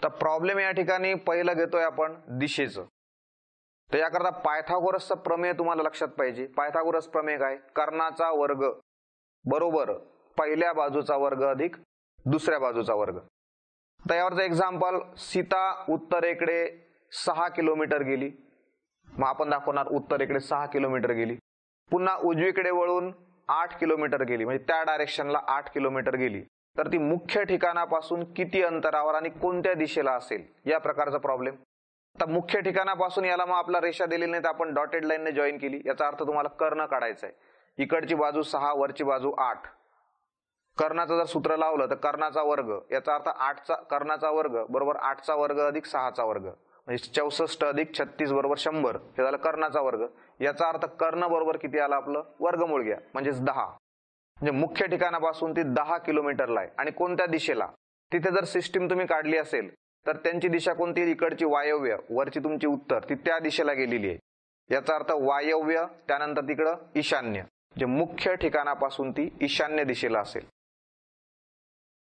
तर प्रॉब्लेम या ठिकाणी पहिलं घेतोय आपण दिशेचं. तर याकरता पायथागोरसचा प्रमेय तुम्हाला लक्षात पाहिजे. पायथागोरस प्रमेय काय? कर्णाचा वर्ग बरोबर पहिल्या बाजूचा वर्ग अधिक दुसऱ्या बाजूचा वर्ग. तर यावरचं एक्झाम्पल, सीता उत्तरेकडे 6 किलोमीटर गेली. मग आपण दाखवणार उत्तरेकडे 6 किलोमीटर गेली. पुन्हा उजवीकडे वळून 8 किलोमीटर गेली, म्हणजे त्या डायरेक्शनला 8 किलोमीटर गेली. तर ती मुख्य ठिकाणापासून किती अंतरावर आणि कोणत्या दिशेला असेल, या प्रकारचा प्रॉब्लेम. आता मुख्य ठिकाणापासून याला मग आपला रेषा दिलेली नाही तर आपण डॉटेड लाईनने जॉईन केली. याचा अर्थ तुम्हाला कर्ण काढायचा आहे. इकडची बाजू 6, वरची बाजू 8. कर्णाचं जर सूत्र लावलं तर कर्णाचा वर्ग, याचा अर्थ 8चा कर्णाचा वर्ग बरोबर 8चा वर्ग अधिक 6चा वर्ग, म्हणजे 64 अधिक 36 बरोबर 100. हे झालं कर्णाचा वर्ग. याचा अर्थ कर्ण बरोबर किती आला आपलं? वर्गमूळ घ्या, म्हणजेच 10. म्हणजे मुख्य ठिकाणापासून ती 10 किलोमीटरला आहे. आणि कोणत्या दिशेला? तिथे जर सिस्टीम तुम्ही काढली असेल तर त्यांची दिशा कोणती? इकडची वायव्य, वरची तुमची उत्तर, ती त्या दिशेला गेलेली आहे. याचा अर्थ वायव्य, त्यानंतर तिकडं ईशान्य, म्हणजे मुख्य ठिकाणापासून ती ईशान्य दिशेला असेल.